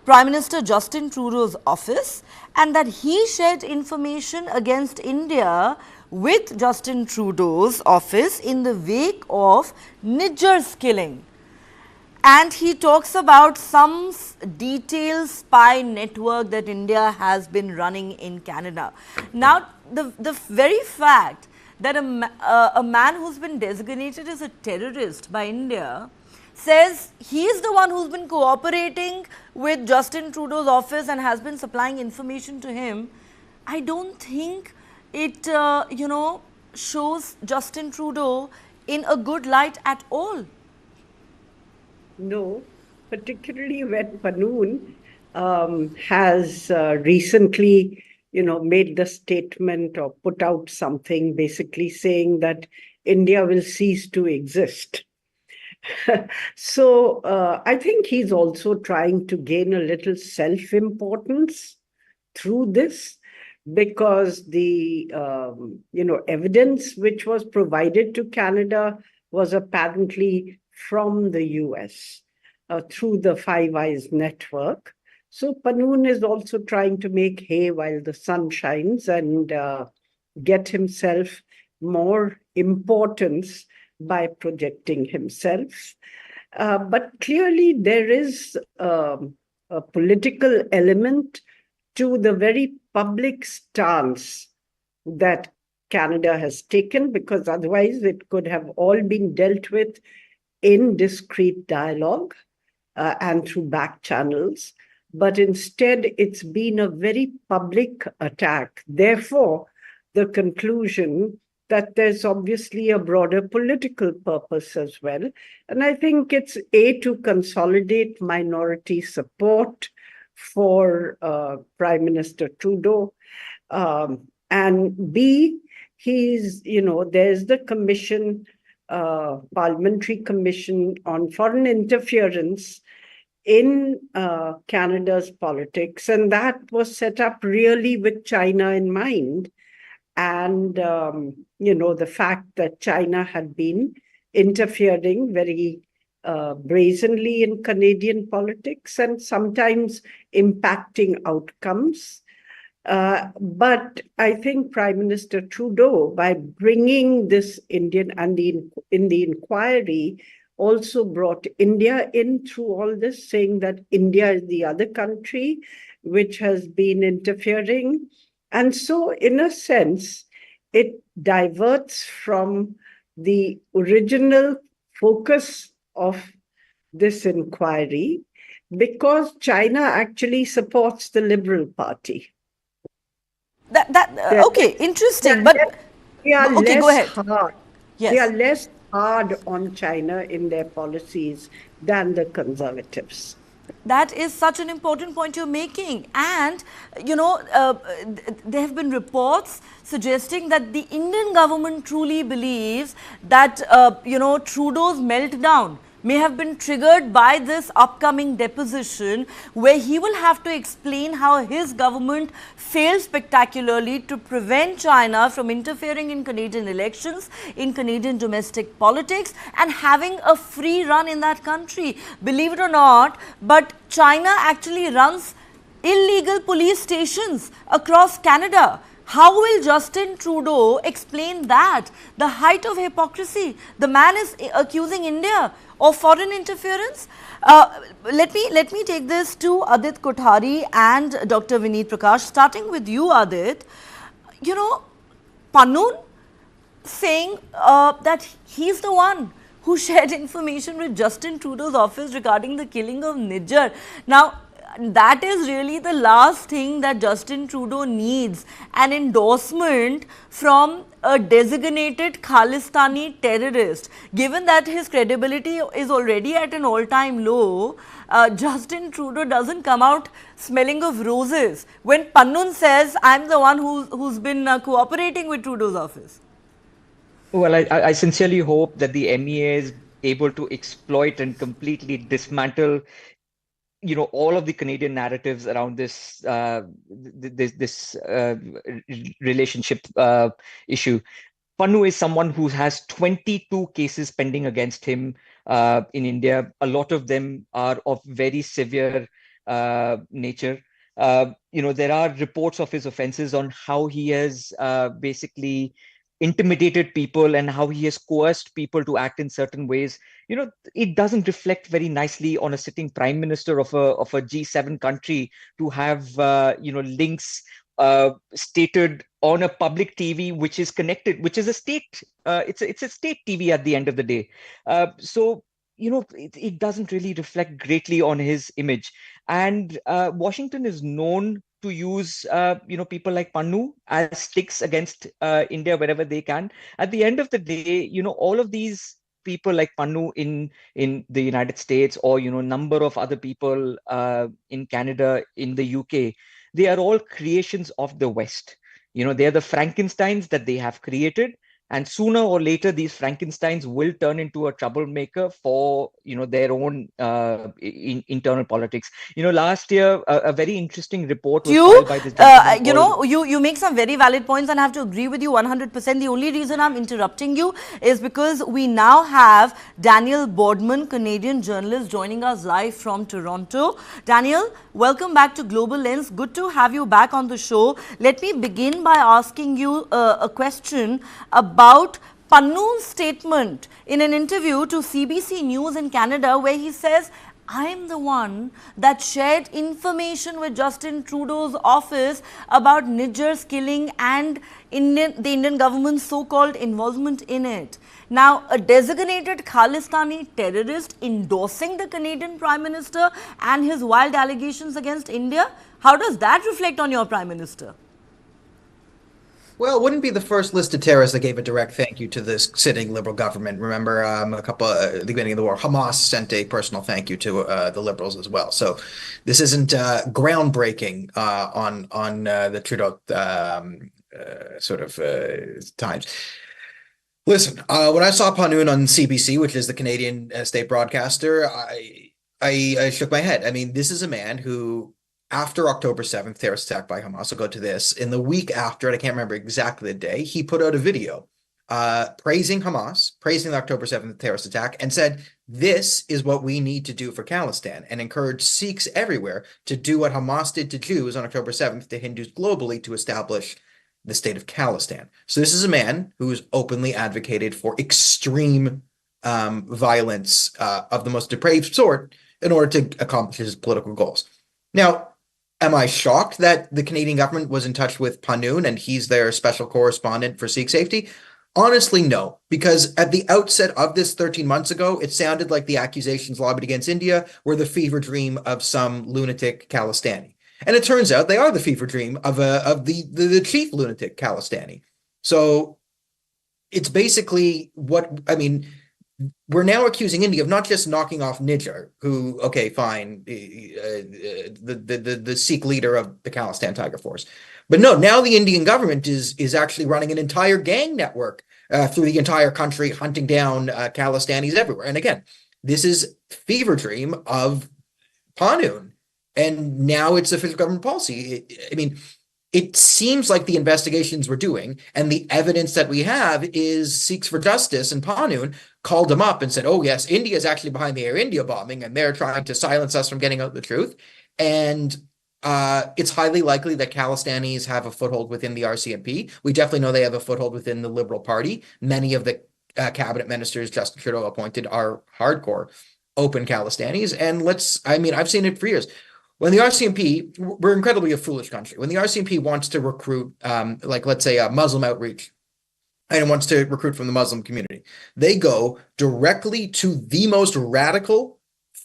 Prime Minister Justin Trudeau's office, and that he shared information against India with Justin Trudeau's office in the wake of Nijjar's killing. And he talks about some detailed spy network that India has been running in Canada. Now, the very fact that a man who's been designated as a terrorist by India says he is the one who's been cooperating with Justin Trudeau's office and has been supplying information to him, I don't think it, shows Justin Trudeau in a good light at all. No, particularly when Pannun has recently, made the statement or put out something basically saying that India will cease to exist. So I think he's also trying to gain a little self-importance through this, because the evidence which was provided to Canada was apparently from the US through the Five Eyes network. So Pannun is also trying to make hay while the sun shines and get himself more importance by projecting himself. But clearly there is a political element to the very public stance that Canada has taken, because otherwise it could have all been dealt with in discreet dialogue and through back channels. But instead, it's been a very public attack. Therefore, the conclusion that there's obviously a broader political purpose as well. And I think it's A, to consolidate minority support for Prime Minister Trudeau, and B, there's the commission, Parliamentary Commission on Foreign Interference in Canada's politics, and that was set up really with China in mind. And, the fact that China had been interfering very brazenly in Canadian politics and sometimes impacting outcomes. But I think Prime Minister Trudeau, by bringing this Indian and in the inquiry, also brought India in through all this, saying that India is the other country which has been interfering. And so, in a sense, it diverts from the original focus of this inquiry, because China actually supports the Liberal Party. Okay, interesting. But okay, go ahead. Yes. They are less hard on China in their policies than the Conservatives. That is such an important point you're making. And, there have been reports suggesting that the Indian government truly believes that, Trudeau's meltdown may have been triggered by this upcoming deposition, where he will have to explain how his government failed spectacularly to prevent China from interfering in Canadian elections, in Canadian domestic politics, and having a free run in that country. Believe it or not, but China actually runs illegal police stations across Canada. How will Justin Trudeau explain that? The height of hypocrisy. The man is accusing India of foreign interference. Let me take this to Adit Kothari and Dr. Vineet Prakash. Starting with you, Adit. You know, Pannun saying that he's the one who shared information with Justin Trudeau's office regarding the killing of Nijjar. Now, that is really the last thing that Justin Trudeau needs, an endorsement from a designated Khalistani terrorist. Given that his credibility is already at an all-time low, Justin Trudeau doesn't come out smelling of roses when Pannun says, I'm the one who's been cooperating with Trudeau's office. Well, I sincerely hope that the MEA is able to exploit and completely dismantle all of the Canadian narratives around this relationship issue. Pannun is someone who has 22 cases pending against him in India. A lot of them are of very severe nature. There are reports of his offenses on how he has basically intimidated people and how he has coerced people to act in certain ways. It doesn't reflect very nicely on a sitting prime minister of a G7 country to have links stated on a public TV which is connected, which is a state. It's a state TV at the end of the day. So it doesn't really reflect greatly on his image. And Washington is known to use people like Pannun as sticks against India wherever they can. At the end of the day, all of these people like Pannun in the United States, or number of other people in Canada, in the UK, they are all creations of the West. They are the Frankensteins that they have created. And sooner or later, these Frankensteins will turn into a troublemaker for their own internal politics. Last year, a very interesting report was filed by this you make some very valid points, and I have to agree with you 100%. The only reason I'm interrupting you is because we now have Daniel Boardman, Canadian journalist, joining us live from Toronto. Daniel, welcome back to Global Lens. Good to have you back on the show. Let me begin by asking you a question about Pannun's statement in an interview to CBC News in Canada, where he says, I'm the one that shared information with Justin Trudeau's office about Nijjar's killing and the Indian government's so-called involvement in it. Now, a designated Khalistani terrorist endorsing the Canadian Prime Minister and his wild allegations against India, how does that reflect on your Prime Minister? Well, it wouldn't be the first listed terrorist that gave a direct thank you to this sitting Liberal government. Remember, at the beginning of the war, Hamas sent a personal thank you to the Liberals as well. So this isn't groundbreaking on the Trudeau times. Listen, when I saw Pannun on CBC, which is the Canadian state broadcaster, I shook my head. I mean, this is a man who, after October 7th, terrorist attack by Hamas, I'll go to this, in the week after, and I can't remember exactly the day, he put out a video praising Hamas, praising the October 7th terrorist attack, and said, this is what we need to do for Khalistan, and encouraged Sikhs everywhere to do what Hamas did to Jews on October 7th to Hindus globally to establish the state of Khalistan. So this is a man who has openly advocated for extreme violence of the most depraved sort in order to accomplish his political goals. Now, am I shocked that the Canadian government was in touch with Pannun and he's their special correspondent for Sikh safety? Honestly, no, because at the outset of this 13 months ago, it sounded like the accusations lobbied against India were the fever dream of some lunatic Khalistani. And it turns out they are the fever dream of the chief lunatic Khalistani. So it's basically we're now accusing India of not just knocking off Nijjar, who, okay, fine, the Sikh leader of the Khalistan Tiger Force. But no, now the Indian government is actually running an entire gang network through the entire country, hunting down Khalistanis everywhere. And again, this is fever dream of Pannun. And now it's official government policy. It seems like the investigations we're doing and the evidence that we have is Sikhs for Justice, and Pannun called him up and said, oh yes, India is actually behind the Air India bombing and they're trying to silence us from getting out the truth. And it's highly likely that Khalistanis have a foothold within the RCMP. We definitely know they have a foothold within the Liberal Party. Many of the cabinet ministers Justin Trudeau appointed are hardcore open Khalistanis. And I've seen it for years. When the RCMP, we're incredibly a foolish country. When the RCMP wants to recruit, let's say a Muslim outreach, and wants to recruit from the Muslim community, they go directly to the most radical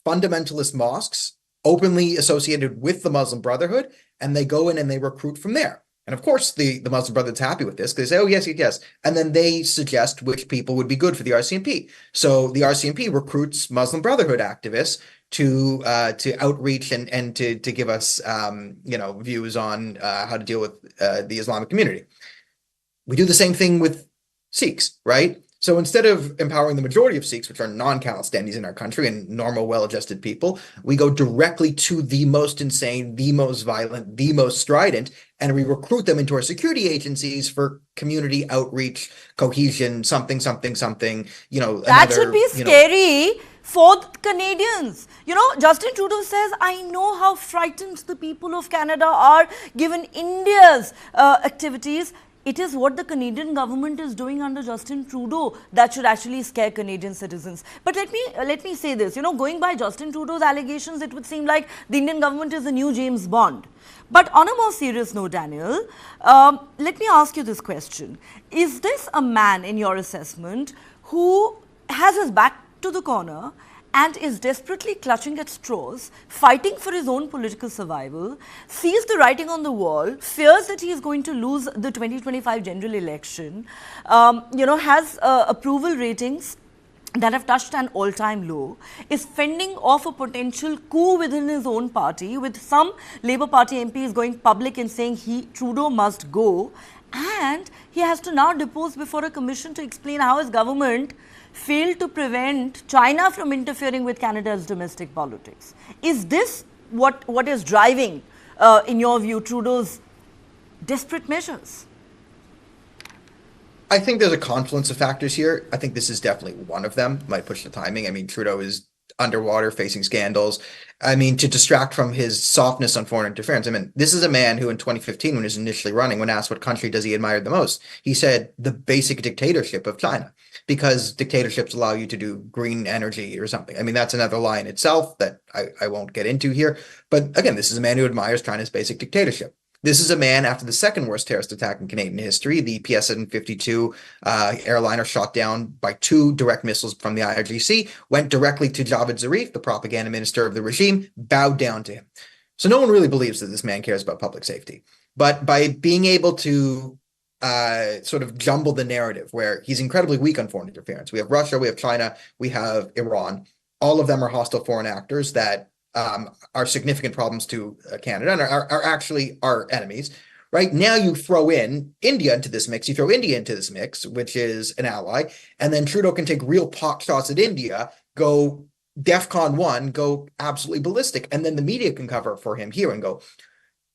fundamentalist mosques openly associated with the Muslim Brotherhood, and they go in and they recruit from there. And of course, the Muslim Brotherhood's happy with this because they say, oh, yes, yes, yes. And then they suggest which people would be good for the RCMP. So the RCMP recruits Muslim Brotherhood activists to outreach and to give us views on how to deal with the Islamic community. We do the same thing with Sikhs, right? So instead of empowering the majority of Sikhs, which are non-Khalistanis in our country and normal, well-adjusted people, we go directly to the most insane, the most violent, the most strident, and we recruit them into our security agencies for community outreach, cohesion, something. That should be scary for Canadians. Justin Trudeau says, I know how frightened the people of Canada are given India's activities. It is what the Canadian government is doing under Justin Trudeau that should actually scare Canadian citizens. But let me say this, going by Justin Trudeau's allegations, it would seem like the Indian government is the new James Bond. But on a more serious note, Daniel, let me ask you this question. Is this a man, in your assessment, who has his back to the corner and is desperately clutching at straws, fighting for his own political survival, sees the writing on the wall, fears that he is going to lose the 2025 general election, has approval ratings that have touched an all-time low, is fending off a potential coup within his own party, with some Labour Party MPs going public and saying Trudeau must go, and he has to now depose before a commission to explain how his government failed to prevent China from interfering with Canada's domestic politics. Is this what is driving, in your view, Trudeau's desperate measures? I think there's a confluence of factors here. I think this is definitely one of them. Might push the timing. I mean, Trudeau is underwater, facing scandals. I mean, to distract from his softness on foreign interference. I mean, this is a man who in 2015, when he was initially running, when asked what country does he admire the most, he said the basic dictatorship of China, because dictatorships allow you to do green energy or something. I mean, that's another lie in itself that I won't get into here. But again, this is a man who admires China's basic dictatorship. This is a man after the second worst terrorist attack in Canadian history, the PS-752 airliner shot down by 2 direct missiles from the IRGC, went directly to Javad Zarif, the propaganda minister of the regime, bowed down to him. So no one really believes that this man cares about public safety. But by being able to sort of jumble the narrative where he's incredibly weak on foreign interference, we have Russia, we have China, we have Iran. All of them are hostile foreign actors that are significant problems to Canada and are actually our enemies. Right now, you throw in India into this mix. You throw India into this mix, which is an ally, and then Trudeau can take real pot shots at India, go DEFCON 1, go absolutely ballistic, and then the media can cover for him here and go,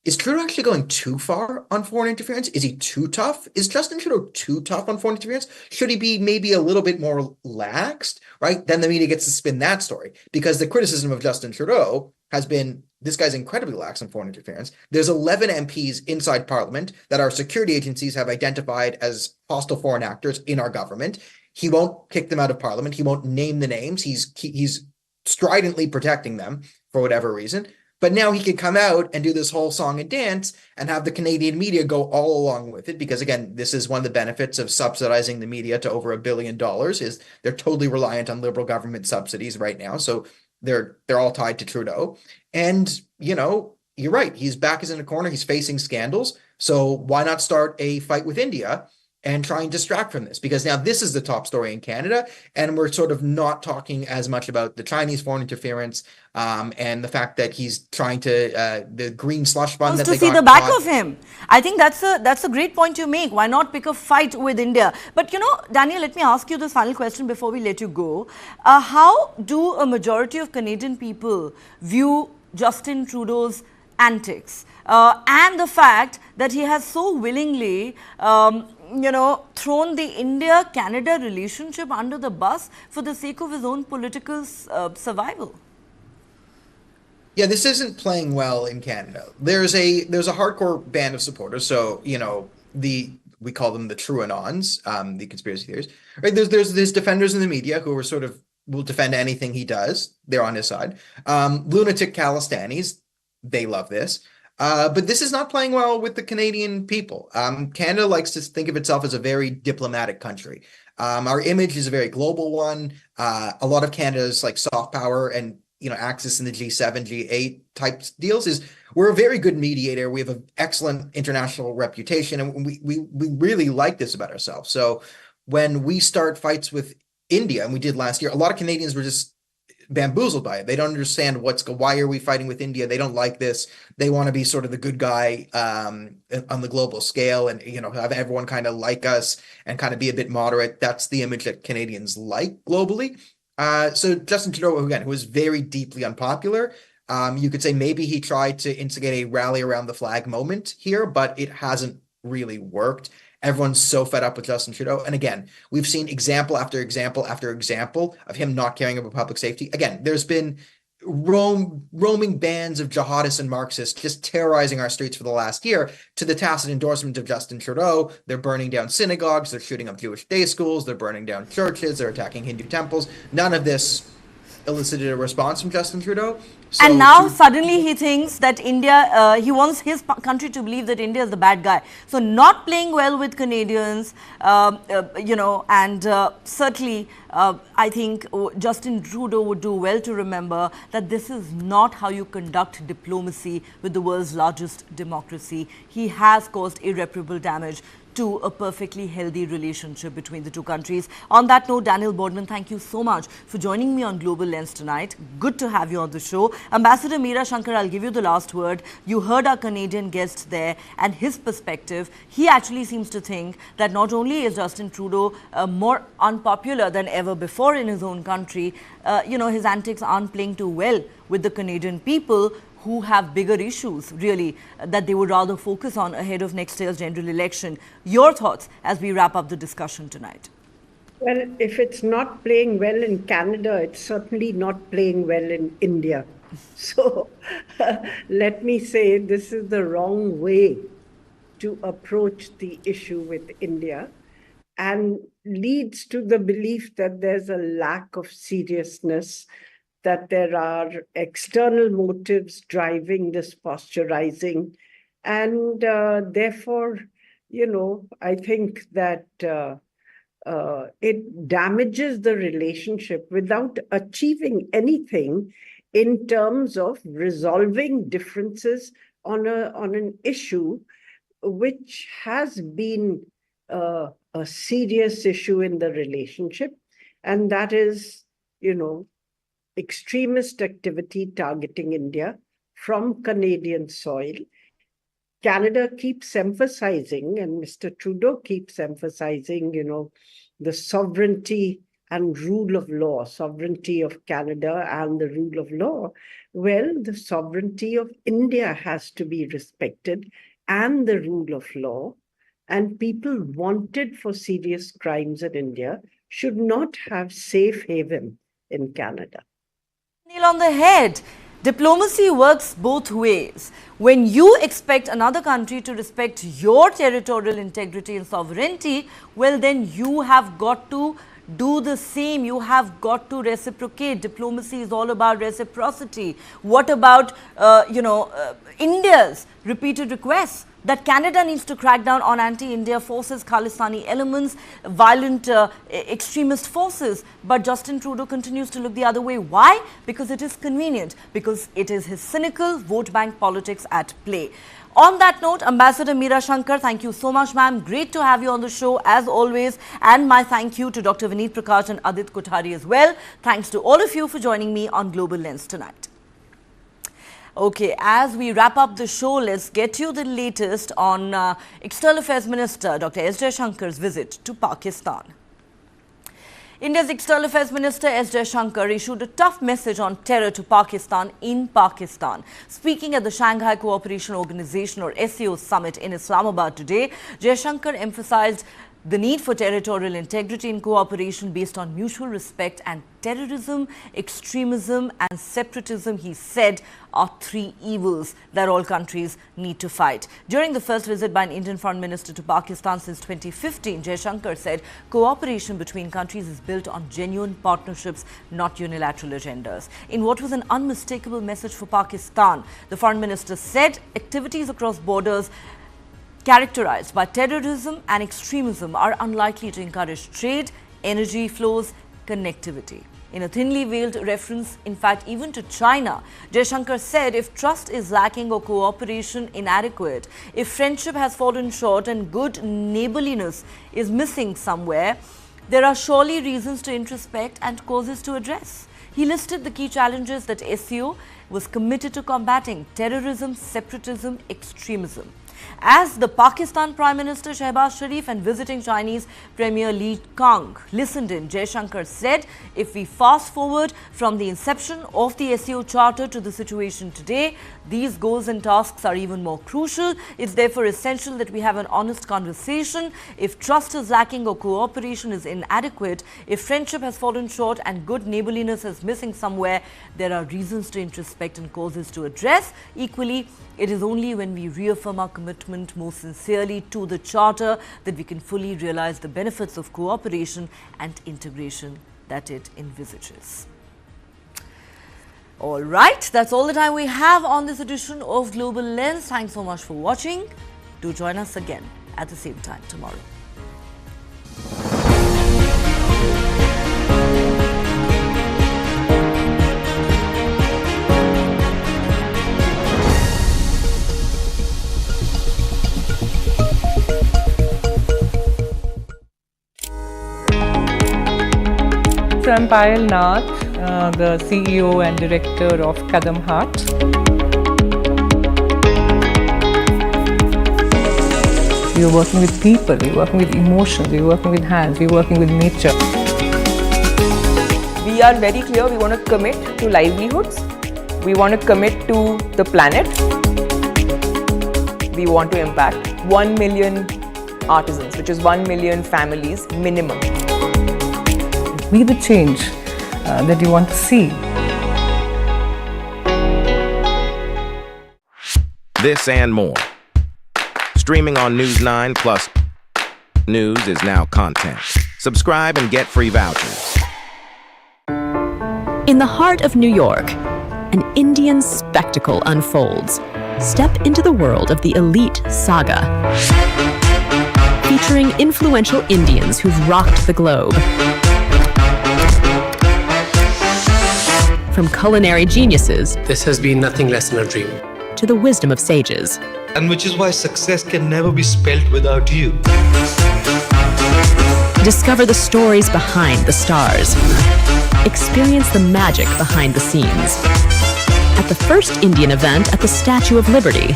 is Trudeau actually going too far on foreign interference? Is he too tough? Is Justin Trudeau too tough on foreign interference? Should he be maybe a little bit more laxed, right? Then the media gets to spin that story, because the criticism of Justin Trudeau has been, this guy's incredibly lax on foreign interference. There's 11 MPs inside Parliament that our security agencies have identified as hostile foreign actors in our government. He won't kick them out of Parliament. He won't name the names. He's stridently protecting them for whatever reason. But now he can come out and do this whole song and dance and have the Canadian media go all along with it. Because again, this is one of the benefits of subsidizing the media to over $1 billion, is they're totally reliant on Liberal government subsidies right now. So they're all tied to Trudeau. And, you're right. He's back is in a corner. He's facing scandals. So why not start a fight with India and try and distract from this? Because now this is the top story in Canada, and we're sort of not talking as much about the Chinese foreign interference and the fact that he's trying to the green slush fund that to see the back of him. I think that's a great point you make. Why not pick a fight with India? But Daniel, let me ask you this final question before we let you go. How do a majority of Canadian people view Justin Trudeau's antics and the fact that he has so willingly thrown the India-Canada relationship under the bus for the sake of his own political survival? Yeah, this isn't playing well in Canada. There's a hardcore band of supporters. So, we call them the Truanons, the conspiracy theories. Right? There's defenders in the media who are sort of will defend anything he does. They're on his side. Lunatic Khalistanis, they love this. But this is not playing well with the Canadian people. Canada likes to think of itself as a very diplomatic country. Our image is a very global one. A lot of Canada's like soft power and access in the G7, G8 type deals is we're a very good mediator. We have an excellent international reputation, and we really like this about ourselves. So when we start fights with India, and we did last year, a lot of Canadians were just bamboozled by it. They don't understand why are we fighting with India? They don't like this. They want to be sort of the good guy on the global scale, and have everyone kind of like us and kind of be a bit moderate. That's the image that Canadians like globally. So Justin Trudeau, again, who was very deeply unpopular, you could say maybe he tried to instigate a rally around the flag moment here, but it hasn't really worked. Everyone's so fed up with Justin Trudeau. And again, we've seen example after example after example of him not caring about public safety. Again, there's been roaming bands of jihadists and Marxists just terrorizing our streets for the last year, to the tacit endorsement of Justin Trudeau. They're burning down synagogues, they're shooting up Jewish day schools, they're burning down churches, they're attacking Hindu temples. None of this elicited a response from Justin Trudeau. So and now suddenly he thinks that India, he wants his country to believe that India is the bad guy. So not playing well with Canadians, and certainly I think Justin Trudeau would do well to remember that this is not how you conduct diplomacy with the world's largest democracy. He has caused irreparable damage to a perfectly healthy relationship between the two countries. On that note, Daniel Boardman, thank you so much for joining me on Global Lens tonight. Good to have you on the show. Ambassador Meera Shankar, I'll give you the last word. You heard our Canadian guest there and his perspective. He actually seems to think that not only is Justin Trudeau more unpopular than ever before in his own country, his antics aren't playing too well with the Canadian people, who have bigger issues, really, that they would rather focus on ahead of next year's general election. Your thoughts as we wrap up the discussion tonight? Well, if it's not playing well in Canada, it's certainly not playing well in India. So let me say this is the wrong way to approach the issue with India, and leads to the belief that there's a lack of seriousness, that there are external motives driving this posturizing. And therefore, I think that it damages the relationship without achieving anything in terms of resolving differences on an issue which has been a serious issue in the relationship, and that is, extremist activity targeting India from Canadian soil. Canada keeps emphasizing, and Mr. Trudeau keeps emphasizing, the sovereignty and rule of law, sovereignty of Canada and the rule of law. Well, the sovereignty of India has to be respected, and the rule of law. And people wanted for serious crimes in India should not have safe haven in Canada. Nail on the head. Diplomacy works both ways. When you expect another country to respect your territorial integrity and sovereignty, well, then you have got to do the same. You have got to reciprocate. Diplomacy is all about reciprocity. What about, India's repeated requests that Canada needs to crack down on anti-India forces, Khalistani elements, violent extremist forces. But Justin Trudeau continues to look the other way. Why? Because it is convenient. Because it is his cynical vote bank politics at play. On that note, Ambassador Meera Shankar, thank you so much, ma'am. Great to have you on the show, as always. And my thank you to Dr. Vineet Prakash and Adit Kothari as well. Thanks to all of you for joining me on Global Lens tonight. Okay, as we wrap up the show, let's get you the latest on External Affairs Minister Dr. S. Jaishankar's visit to Pakistan. India's External Affairs Minister S. Jaishankar issued a tough message on terror to Pakistan in Pakistan. Speaking at the Shanghai Cooperation Organization or SCO summit in Islamabad today, Jaishankar emphasized The need for territorial integrity and cooperation based on mutual respect and terrorism, extremism and separatism, he said, are three evils that all countries need to fight. During the first visit by an Indian foreign minister to Pakistan since 2015, Jaishankar said cooperation between countries is built on genuine partnerships, not unilateral agendas. In what was an unmistakable message for Pakistan, the foreign minister said activities across borders characterized by terrorism and extremism are unlikely to encourage trade, energy flows, connectivity. In a thinly veiled reference, in fact, even to China, Jaishankar said if trust is lacking or cooperation inadequate, if friendship has fallen short and good neighborliness is missing somewhere, there are surely reasons to introspect and causes to address. He listed the key challenges that SCO was committed to combating: terrorism, separatism, extremism. As the Pakistan Prime Minister Shehbaz Sharif and visiting Chinese Premier Li Kang listened in, Jaishankar said, if we fast forward from the inception of the SCO Charter to the situation today, these goals and tasks are even more crucial. It's therefore essential that we have an honest conversation. If trust is lacking or cooperation is inadequate, if friendship has fallen short and good neighborliness is missing somewhere, there are reasons to introspect and causes to address. Equally, it is only when we reaffirm our commitment more sincerely to the Charter that we can fully realize the benefits of cooperation and integration that it envisages. All right, that's all the time we have on this edition of Global Lens. Thanks so much for watching. Do join us again at the same time tomorrow. I'm Payal Nath, the CEO and Director of Kadam Heart. We're working with people, we're working with emotions, we're working with hands, we're working with nature. We are very clear, we want to commit to livelihoods, we want to commit to the planet, we want to impact 1 million artisans, which is 1 million families minimum. Be the change that you want to see. This and more. Streaming on News9 plus news is now content. Subscribe and get free vouchers. In the heart of New York, an Indian spectacle unfolds. Step into the world of the elite saga. Featuring influential Indians who've rocked the globe. From culinary geniuses, this has been nothing less than a dream, to the wisdom of sages. And which is why success can never be spelt without you. Discover the stories behind the stars. Experience the magic behind the scenes. At the first Indian event at the Statue of Liberty.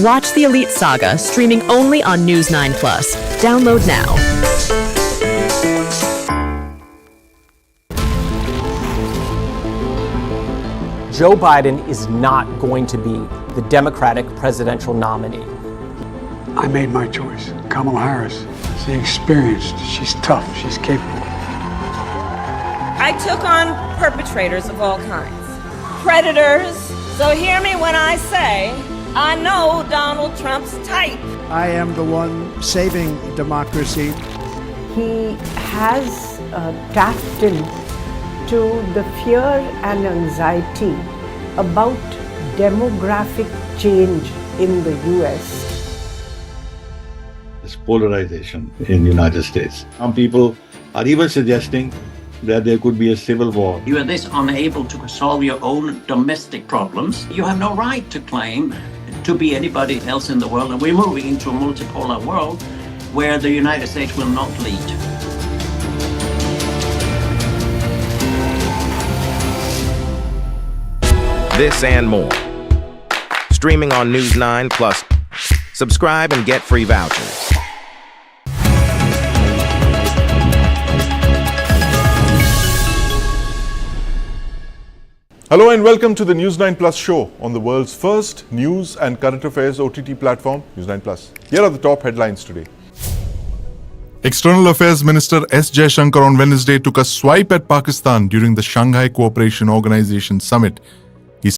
Watch the Elite Saga streaming only on News9 Plus. Download now. Joe Biden is not going to be the Democratic presidential nominee. I made my choice. Kamala Harris. She's experienced. She's tough. She's capable. I took on perpetrators of all kinds. Predators. So hear me when I say, I know Donald Trump's type. I am the one saving democracy. He has tapped into the fear and anxiety about demographic change in the US. This polarization in the United States. Some people are even suggesting that there could be a civil war. You are this unable to solve your own domestic problems. You have no right to claim to be anybody else in the world, and we're moving into a multipolar world where the United States will not lead. This and more. Streaming on News9 plus. Subscribe and get free vouchers. Hello and welcome to the News9 Plus show on the world's first news and current affairs OTT platform, News9 Plus. Here are the top headlines today. External Affairs Minister S. Jaishankar on Wednesday took a swipe at Pakistan during the Shanghai Cooperation Organization summit.